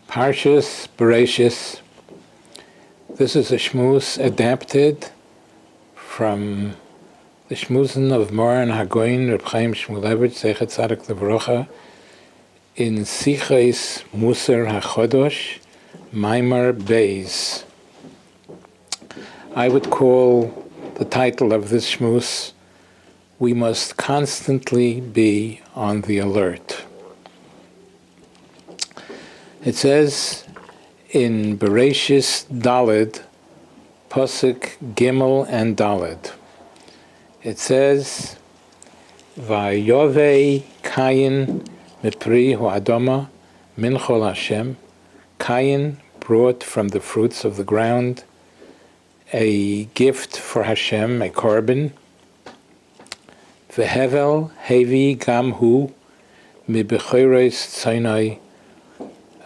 Parshas Bereshis. This is a shmuz adapted from the shmuzin of Moran Hagoyin Reb Chaim Shmulevich Zechet Tzadik Levrocha in Sichos Musar HaChodosh Maimar Beis. I would call the title of this shmuz, "We must constantly be on the alert." It says in Bereshis Daled, Pasuk Gimel and Daled. It says, Vayovei Kayin mipri ho'adama min chol Hashem. Kayin brought from the fruits of the ground a gift for Hashem, a korban. Vehevel hevi gam hu mibechoros tzonai.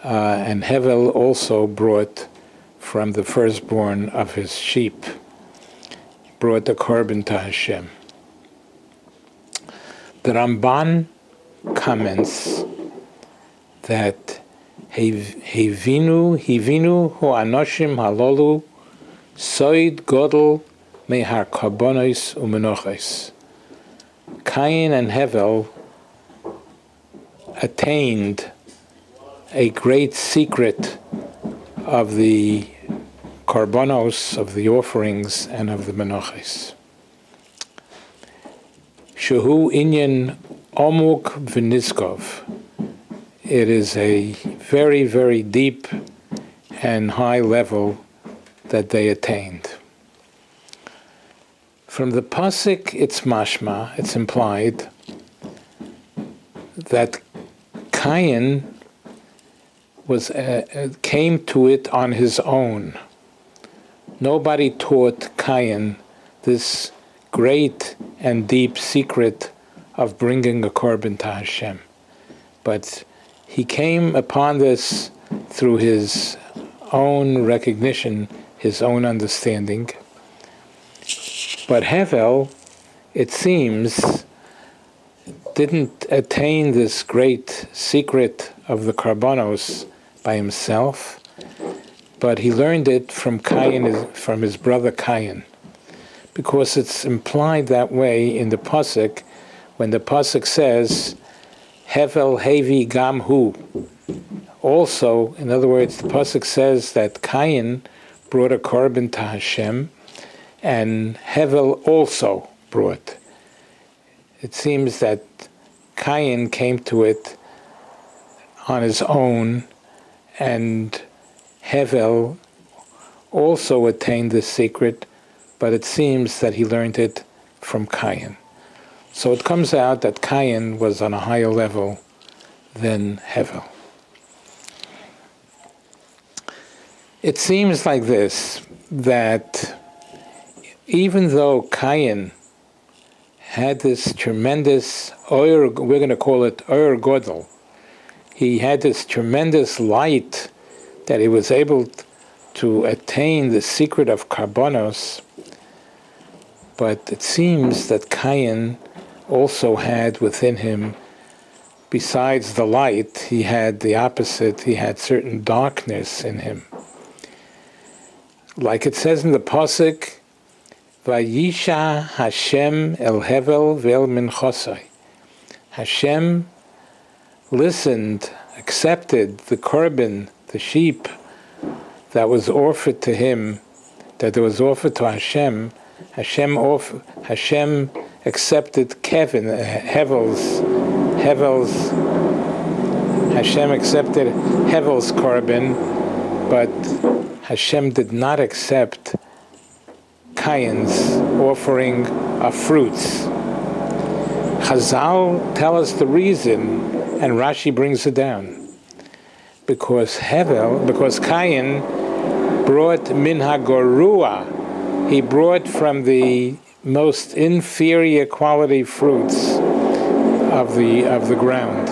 And Hevel also brought from the firstborn of his sheep, brought the korban to Hashem. The Ramban comments that Hivinu hu anoshim halolu soid godel mehar karbonos umenoches. Cain and Hevel attained a great secret of the karbonos, of the offerings, and of the menoches. Shehu inyan omuk v'niskov. It is a very, very deep and high level that they attained. From the pasuk, it's mashma, it's implied that Cain came to it on his own. Nobody taught Cain this great and deep secret of bringing a korban to Hashem. But he came upon this through his own recognition, his own understanding. But Hevel, it seems, didn't attain this great secret of the karbonos by himself, but he learned it from Cain, from his brother Cain, because it's implied that way in the pasuk, when the pasuk says, "Hevel hevi gam hu." Also, in other words, the pasuk says that Cain brought a korban to Hashem, and Hevel also brought. It seems that Cain came to it on his own, and Hevel also attained this secret, but it seems that he learned it from Cain. So it comes out that Cain was on a higher level than Hevel. It seems like this, that even though Cain had this tremendous oyer, we're going to call it oyer godel, he had this tremendous light that he was able to attain the secret of karbonos, but it seems that Cain also had within him, besides the light, he had the opposite, he had certain darkness in him. Like it says in the pasuk, Vayisha Hashem el Hevel ve'el minchosai. Hashem listened, accepted the korban, the sheep that was offered to him, that was offered to Hashem. Hashem accepted Hashem accepted Hevel's korban, but Hashem did not accept Cain's offering of fruits. Chazal tell us the reason, and Rashi brings it down. Because Cain brought min hagorua, he brought from the most inferior quality fruits of the ground.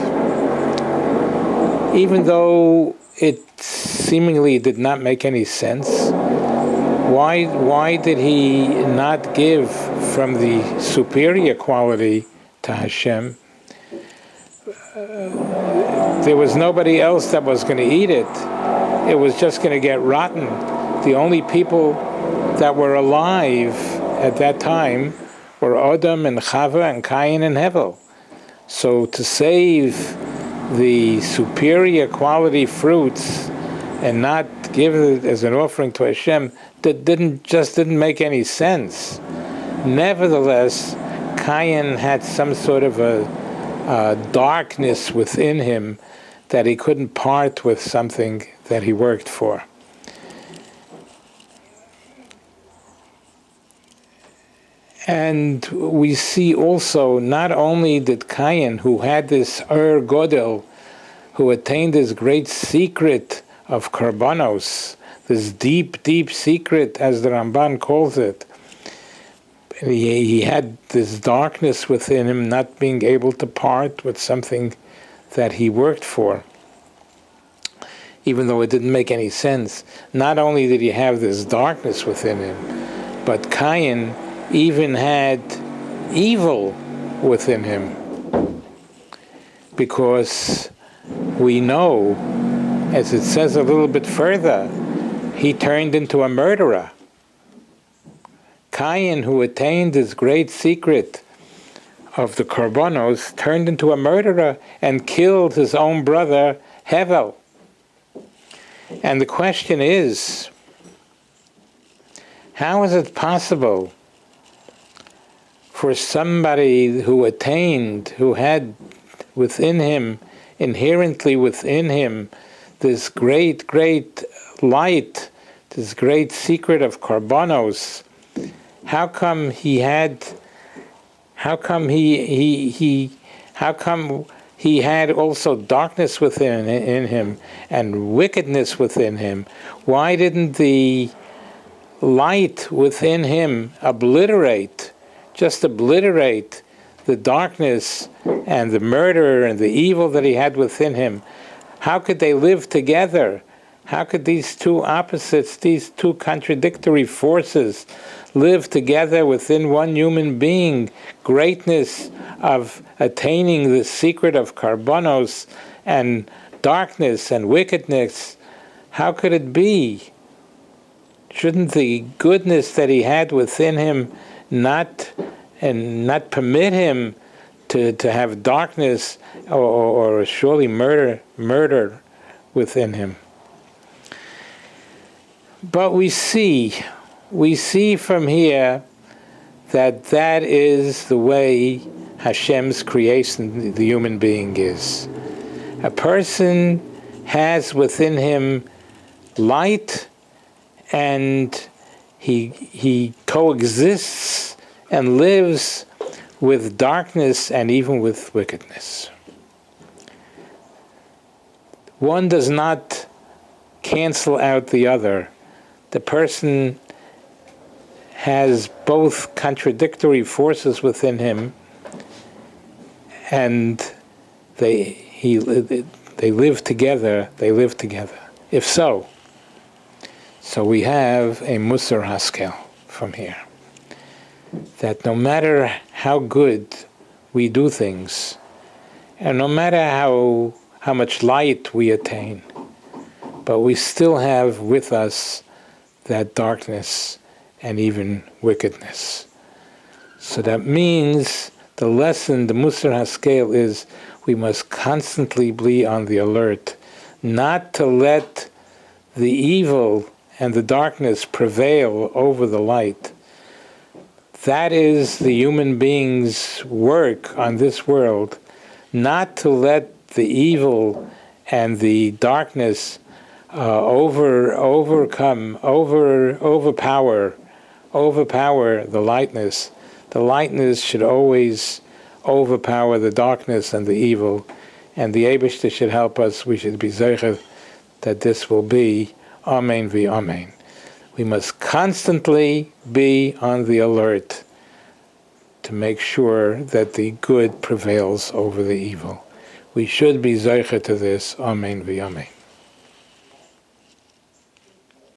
Even though it seemingly did not make any sense, why did he not give from the superior quality to Hashem? there was nobody else that was going to eat it. It was just going to get rotten. The only people that were alive at that time were Adam and Chava and Cain and Hevel. So to save the superior quality fruits and not give it as an offering to Hashem, that didn't make any sense. Nevertheless, Cain had some sort of a darkness within him that he couldn't part with something that he worked for. And we see also, not only did Cain, who had this Godel, who attained this great secret of Karbanos, this deep, deep secret, as the Ramban calls it, he had this darkness within him, not being able to part with something that he worked for, even though it didn't make any sense. Not only did he have this darkness within him, but Cain even had evil within him, because we know, as it says a little bit further, he turned into a murderer. Cain, who attained this great secret of the Korbanos, turned into a murderer and killed his own brother Hevel. And the question is, how is it possible for somebody who attained, who had within him, inherently within him, this great, great light, this great secret of Korbanos, how come he had also darkness within him and wickedness within him? Why didn't the light within him just obliterate the darkness and the murder and the evil that he had within him? How could they live together? How could these two opposites, these two contradictory forces, live together within one human being? Greatness of attaining the secret of Karbanos and darkness and wickedness. How could it be? Shouldn't the goodness that he had within him not permit him to have darkness or surely murder within him? But we see from here that is the way Hashem's creation, the human being, is. A person has within him light, and he coexists and lives with darkness and even with wickedness. One does not cancel out the other. The person has both contradictory forces within him, and they live together. If so we have a Musar Haskel from here, that no matter how good we do things, and no matter how much light we attain, but we still have with us that darkness and even wickedness. So that means the lesson, the Musar Haskel, is we must constantly be on the alert, not to let the evil and the darkness prevail over the light. That is the human being's work on this world, not to let the evil and the darkness overpower the lightness. The lightness should always overpower the darkness and the evil, and the Eibishter should help us. We should be zeicher that this will be. Amen v'amen. We must constantly be on the alert to make sure that the good prevails over the evil. We should be zeicher to this. Amen v'amen.